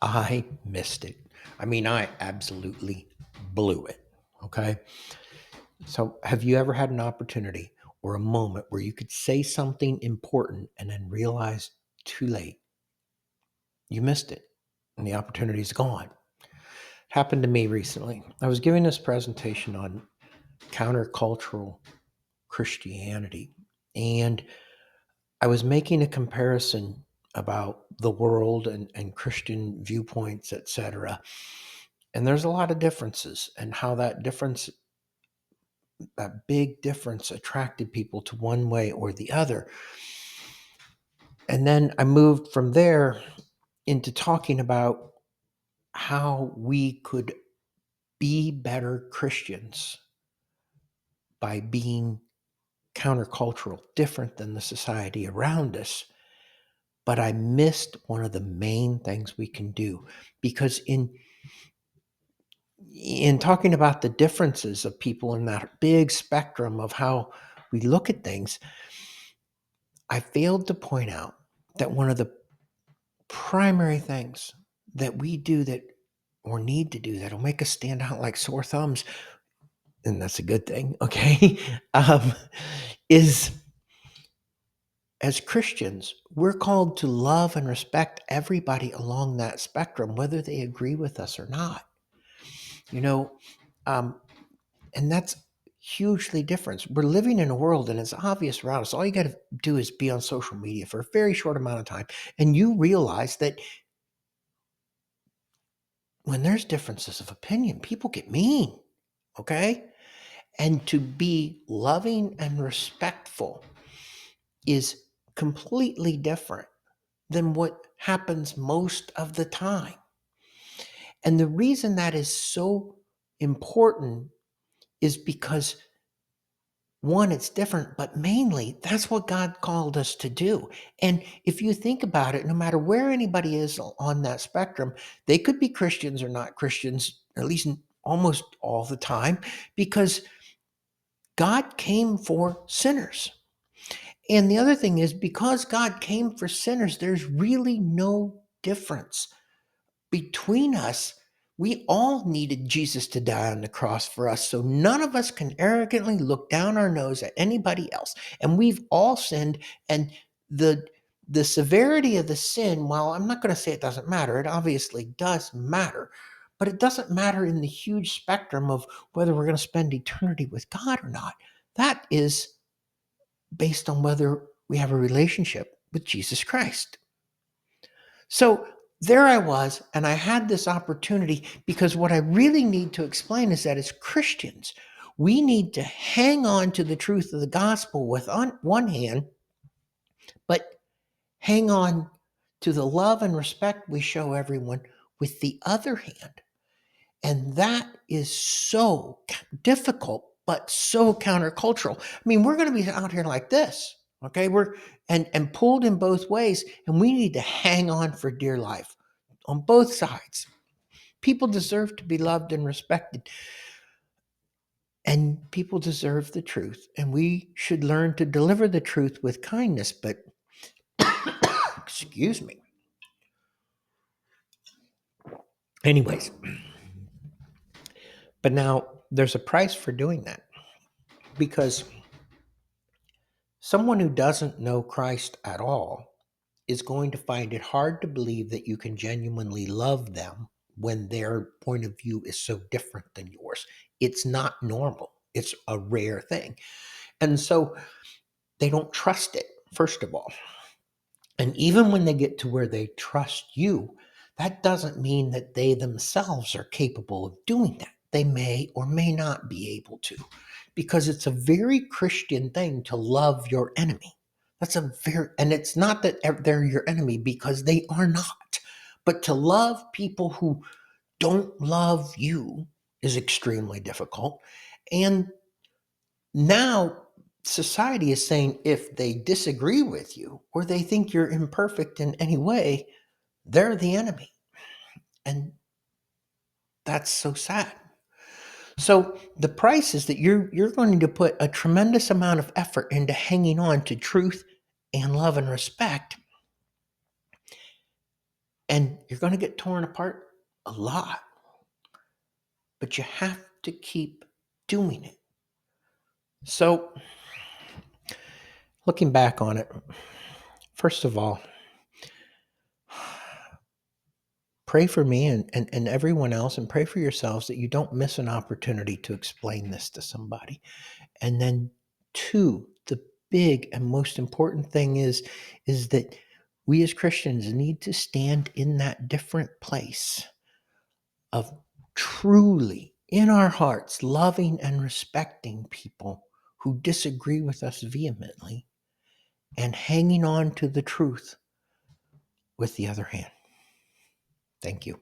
I missed it. I mean, I absolutely blew it. Okay. So, have you ever had an opportunity or a moment where you could say something important and then realize too late you missed it and the opportunity's gone? Happened to me recently. I was giving this presentation on countercultural Christianity, and I was making a comparison about the world and Christian viewpoints, etc. And there's a lot of differences, and how that big difference attracted people to one way or the other. And then I moved from there into talking about how we could be better Christians by being countercultural, different than the society around us. But I missed one of the main things we can do, because in talking about the differences of people in that big spectrum of how we look at things, I failed to point out that one of the primary things that we do that or need to do that'll make us stand out like sore thumbs, and that's a good thing, okay, um, is as Christians, we're called to love and respect everybody along that spectrum, whether they agree with us or not. You know, um, and that's hugely different. We're living in a world, and it's obvious around us. All you got to do is be on social media for a very short amount of time, and you realize that when there's differences of opinion, people get mean, okay? And to be loving and respectful is completely different than what happens most of the time. And the reason that is so important is because, one, it's different, but mainly that's what God called us to do. And if you think about it, no matter where anybody is on that spectrum, they could be Christians or not Christians, at least almost all the time, because God came for sinners. And the other thing is, because God came for sinners, there's really no difference between us. We all needed Jesus to die on the cross for us. So none of us can arrogantly look down our nose at anybody else. And we've all sinned. And the the severity of the sin, while I'm not going to say it doesn't matter, it obviously does matter, but it doesn't matter in the huge spectrum of whether we're going to spend eternity with God or not. That is based on whether we have a relationship with Jesus Christ. So there I was, and I had this opportunity, because what I really need to explain is that as Christians, we need to hang on to the truth of the gospel with on one hand, but hang on to the love and respect we show everyone with the other hand. And that is so difficult, but so countercultural. I mean, we're going to be out here like this, okay? We're and pulled in both ways, and we need to hang on for dear life on both sides. People deserve to be loved and respected, and people deserve the truth, and we should learn to deliver the truth with kindness. But excuse me. Anyways, but now there's a price for doing that, because someone who doesn't know Christ at all is going to find it hard to believe that you can genuinely love them when their point of view is so different than yours. It's not normal. It's a rare thing. And so they don't trust it, first of all. And even when they get to where they trust you, that doesn't mean that they themselves are capable of doing that. They may or may not be able to, because it's a very Christian thing to love your enemy. And it's not that they're your enemy, because they are not. But to love people who don't love you is extremely difficult. And now society is saying if they disagree with you or they think you're imperfect in any way, they're the enemy. And that's so sad. So the price is that you're going to put a tremendous amount of effort into hanging on to truth and love and respect. And You're going to get torn apart a lot, but you have to keep doing it. So, looking back on it, first of all, pray for me and everyone else, and pray for yourselves that you don't miss an opportunity to explain this to somebody. And then, two, the big and most important thing is that we as Christians need to stand in that different place of truly, in our hearts, loving and respecting people who disagree with us vehemently and hanging on to the truth with the other hand. Thank you.